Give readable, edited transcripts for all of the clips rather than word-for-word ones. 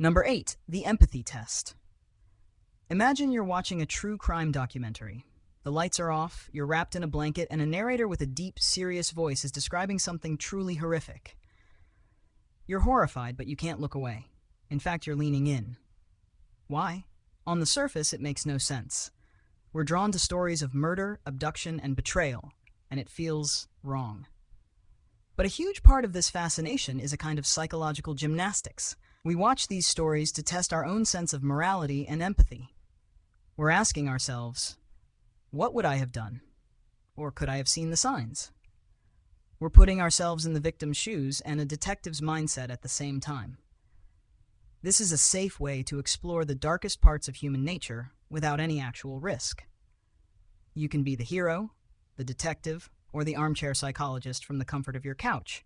Number 8, the empathy test. Imagine you're watching a true crime documentary. The lights are off, you're wrapped in a blanket, and a narrator with a deep, serious voice is describing something truly horrific. You're horrified, but you can't look away. In fact, you're leaning in. Why? On the surface, it makes no sense. We're drawn to stories of murder, abduction, and betrayal, and it feels wrong. But a huge part of this fascination is a kind of psychological gymnastics. We watch these stories to test our own sense of morality and empathy. We're asking ourselves, what would I have done? Or could I have seen the signs? We're putting ourselves in the victim's shoes and a detective's mindset at the same time. This is a safe way to explore the darkest parts of human nature without any actual risk. You can be the hero, the detective, or the armchair psychologist from the comfort of your couch.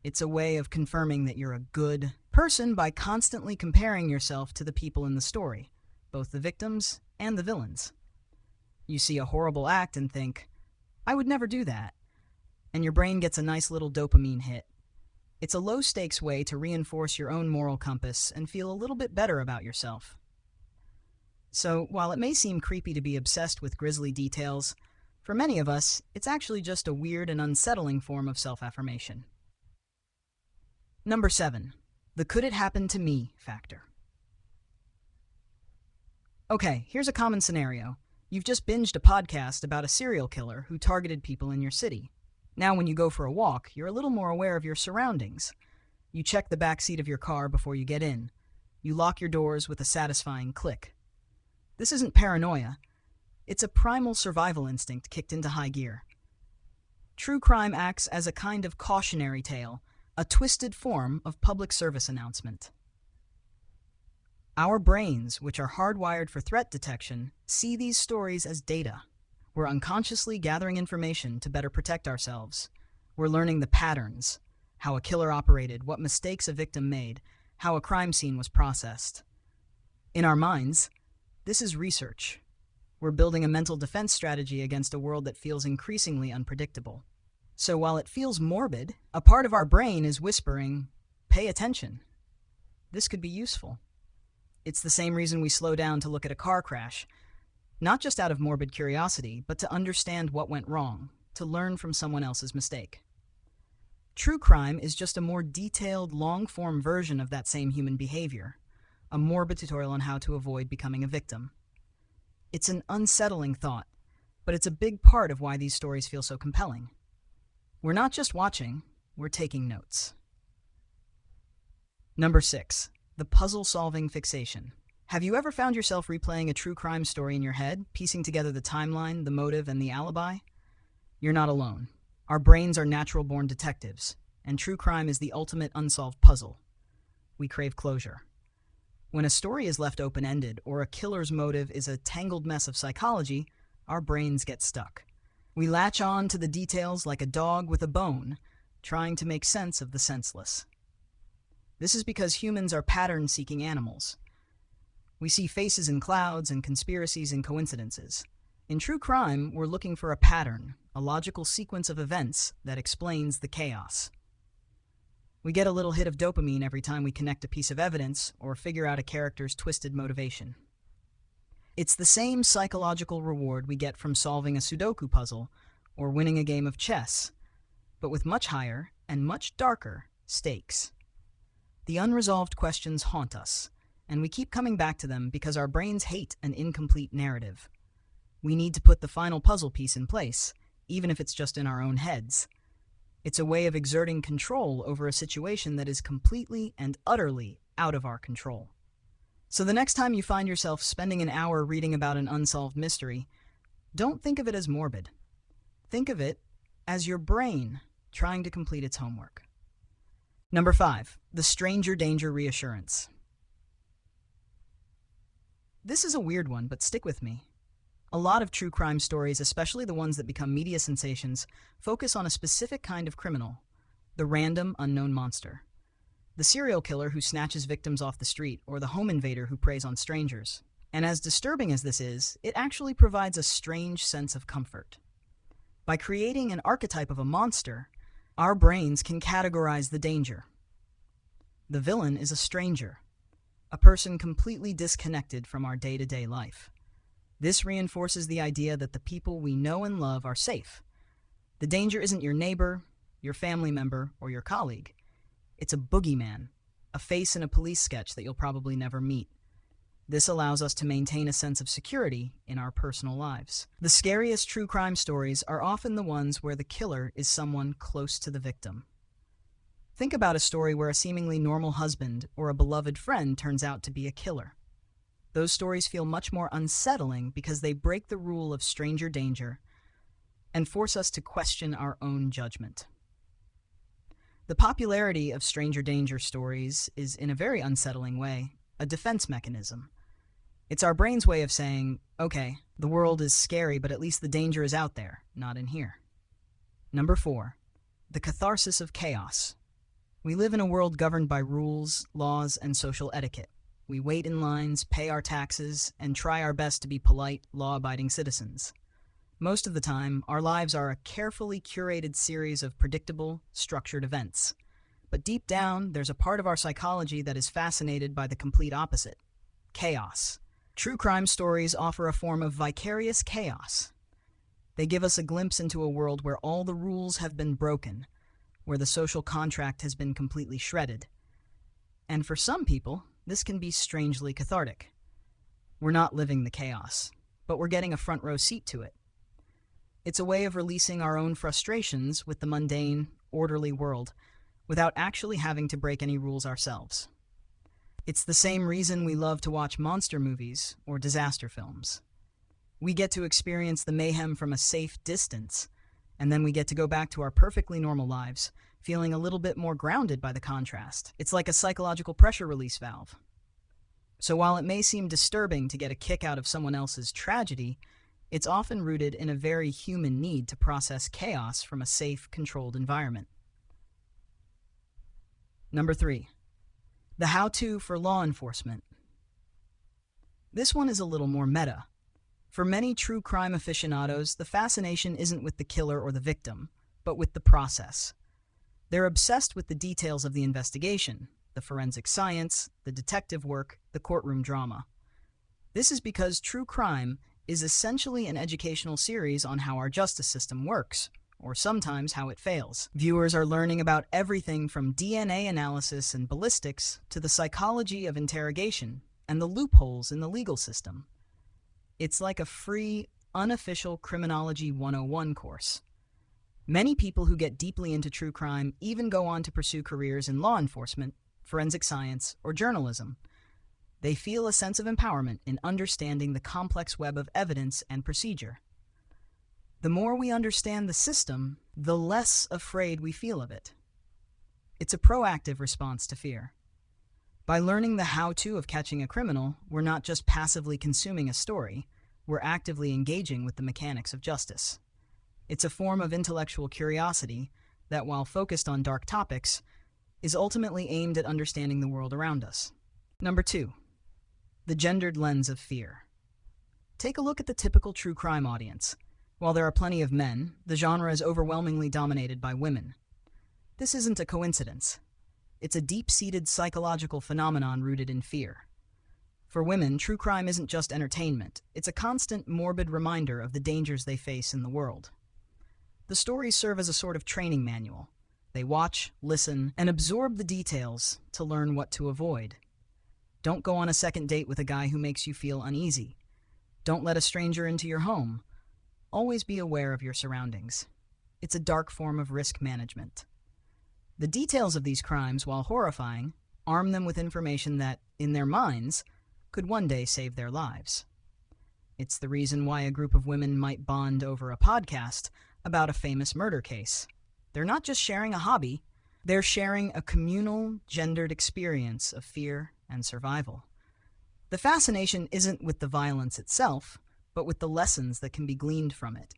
It's a way of confirming that you're a good person by constantly comparing yourself to the people in the story, both the victims and the villains. You see a horrible act and think, I would never do that. And your brain gets a nice little dopamine hit. It's a low-stakes way to reinforce your own moral compass and feel a little bit better about yourself. So, while it may seem creepy to be obsessed with grisly details, for many of us, it's actually just a weird and unsettling form of self-affirmation. Number 7, the could it happen to me factor. Okay, here's a common scenario. You've just binged a podcast about a serial killer who targeted people in your city. Now when you go for a walk, you're a little more aware of your surroundings. You check the back seat of your car before you get in. You lock your doors with a satisfying click. This isn't paranoia. It's a primal survival instinct kicked into high gear. True crime acts as a kind of cautionary tale, a twisted form of public service announcement. Our brains, which are hardwired for threat detection, see these stories as data. We're unconsciously gathering information to better protect ourselves. We're learning the patterns, how a killer operated, what mistakes a victim made, how a crime scene was processed. In our minds, this is research. We're building a mental defense strategy against a world that feels increasingly unpredictable. So while it feels morbid, a part of our brain is whispering, pay attention. This could be useful. It's the same reason we slow down to look at a car crash, not just out of morbid curiosity, but to understand what went wrong, to learn from someone else's mistake. True crime is just a more detailed, long-form version of that same human behavior, a morbid tutorial on how to avoid becoming a victim. It's an unsettling thought, but it's a big part of why these stories feel so compelling. We're not just watching, we're taking notes. Number 6, the puzzle-solving fixation. Have you ever found yourself replaying a true crime story in your head, piecing together the timeline, the motive, and the alibi? You're not alone. Our brains are natural-born detectives, and true crime is the ultimate unsolved puzzle. We crave closure. When a story is left open-ended, or a killer's motive is a tangled mess of psychology, our brains get stuck. We latch on to the details like a dog with a bone, trying to make sense of the senseless. This is because humans are pattern-seeking animals. We see faces in clouds and conspiracies in coincidences. In true crime, we're looking for a pattern, a logical sequence of events that explains the chaos. We get a little hit of dopamine every time we connect a piece of evidence or figure out a character's twisted motivation. It's the same psychological reward we get from solving a Sudoku puzzle or winning a game of chess, but with much higher and much darker stakes. The unresolved questions haunt us, and we keep coming back to them because our brains hate an incomplete narrative. We need to put the final puzzle piece in place, even if it's just in our own heads. It's a way of exerting control over a situation that is completely and utterly out of our control. So the next time you find yourself spending an hour reading about an unsolved mystery, don't think of it as morbid. Think of it as your brain trying to complete its homework. Number 5, the stranger danger reassurance. This is a weird one, but stick with me. A lot of true crime stories, especially the ones that become media sensations, focus on a specific kind of criminal, the random, unknown monster. The serial killer who snatches victims off the street, or the home invader who preys on strangers. And as disturbing as this is, it actually provides a strange sense of comfort. By creating an archetype of a monster, our brains can categorize the danger. The villain is a stranger. a person completely disconnected from our day-to-day life. This reinforces the idea that the people we know and love are safe. The danger isn't your neighbor, your family member, or your colleague. It's a boogeyman, a face in a police sketch that you'll probably never meet. This allows us to maintain a sense of security in our personal lives. The scariest true crime stories are often the ones where the killer is someone close to the victim. Think about a story where a seemingly normal husband or a beloved friend turns out to be a killer. Those stories feel much more unsettling because they break the rule of stranger danger and force us to question our own judgment. The popularity of stranger danger stories is, in a very unsettling way, a defense mechanism. It's our brain's way of saying, okay, the world is scary, but at least the danger is out there, not in here. Number 4, the catharsis of chaos. We live in a world governed by rules, laws, and social etiquette. We wait in lines, pay our taxes, and try our best to be polite, law-abiding citizens. Most of the time, our lives are a carefully curated series of predictable, structured events. But deep down, there's a part of our psychology that is fascinated by the complete opposite: chaos. True crime stories offer a form of vicarious chaos. They give us a glimpse into a world where all the rules have been broken, where the social contract has been completely shredded. And for some people, this can be strangely cathartic. We're not living the chaos, but we're getting a front row seat to it. It's a way of releasing our own frustrations with the mundane, orderly world without actually having to break any rules ourselves. It's the same reason we love to watch monster movies or disaster films. We get to experience the mayhem from a safe distance, and then we get to go back to our perfectly normal lives, feeling a little bit more grounded by the contrast. It's like a psychological pressure release valve. So while it may seem disturbing to get a kick out of someone else's tragedy, it's often rooted in a very human need to process chaos from a safe, controlled environment. Number 3, the how-to for law enforcement. This one is a little more meta. For many true crime aficionados, the fascination isn't with the killer or the victim, but with the process. They're obsessed with the details of the investigation, the forensic science, the detective work, the courtroom drama. This is because true crime is essentially an educational series on how our justice system works, or sometimes how it fails. Viewers are learning about everything from DNA analysis and ballistics to the psychology of interrogation and the loopholes in the legal system. It's like a free, unofficial Criminology 101 course. Many people who get deeply into true crime even go on to pursue careers in law enforcement, forensic science, or journalism. They feel a sense of empowerment in understanding the complex web of evidence and procedure. The more we understand the system, the less afraid we feel of it. It's a proactive response to fear. By learning the how-to of catching a criminal, we're not just passively consuming a story, we're actively engaging with the mechanics of justice. It's a form of intellectual curiosity that, while focused on dark topics, is ultimately aimed at understanding the world around us. Number 2, the gendered lens of fear. Take a look at the typical true crime audience. While there are plenty of men, the genre is overwhelmingly dominated by women. This isn't a coincidence. It's a deep-seated psychological phenomenon rooted in fear. For women, true crime isn't just entertainment. It's a constant, morbid reminder of the dangers they face in the world. The stories serve as a sort of training manual. They watch, listen, and absorb the details to learn what to avoid. Don't go on a second date with a guy who makes you feel uneasy. Don't let a stranger into your home. Always be aware of your surroundings. It's a dark form of risk management. The details of these crimes, while horrifying, arm them with information that, in their minds, could one day save their lives. It's the reason why a group of women might bond over a podcast about a famous murder case. They're not just sharing a hobby, they're sharing a communal, gendered experience of fear and survival. The fascination isn't with the violence itself, but with the lessons that can be gleaned from it.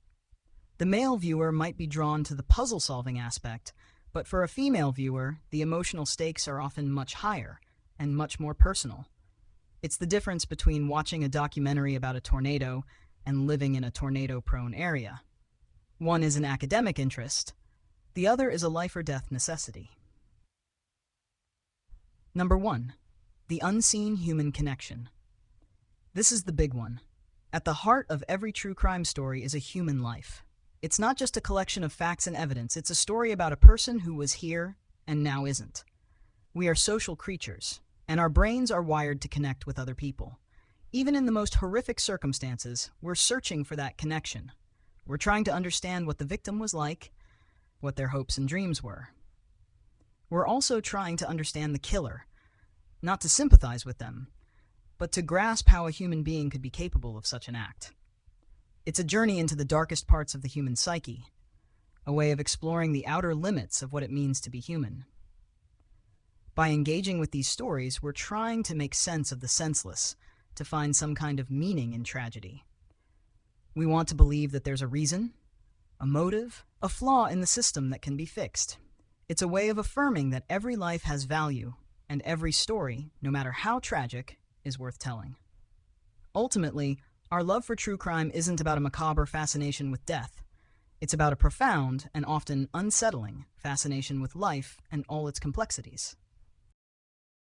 The male viewer might be drawn to the puzzle-solving aspect, but for a female viewer, the emotional stakes are often much higher and much more personal. It's the difference between watching a documentary about a tornado and living in a tornado-prone area. One is an academic interest, the other is a life-or-death necessity. Number 1, The unseen human connection. This is the big one. At the heart of every true crime story is a human life. It's not just a collection of facts and evidence, it's a story about a person who was here and now isn't. We are social creatures, and our brains are wired to connect with other people. Even in the most horrific circumstances, we're searching for that connection. We're trying to understand what the victim was like, what their hopes and dreams were. We're also trying to understand the killer, not to sympathize with them, but to grasp how a human being could be capable of such an act. It's a journey into the darkest parts of the human psyche, a way of exploring the outer limits of what it means to be human. By engaging with these stories, we're trying to make sense of the senseless, to find some kind of meaning in tragedy. We want to believe that there's a reason, a motive, a flaw in the system that can be fixed. It's a way of affirming that every life has value, and every story, no matter how tragic, is worth telling. Ultimately, our love for true crime isn't about a macabre fascination with death. It's about a profound and often unsettling fascination with life and all its complexities.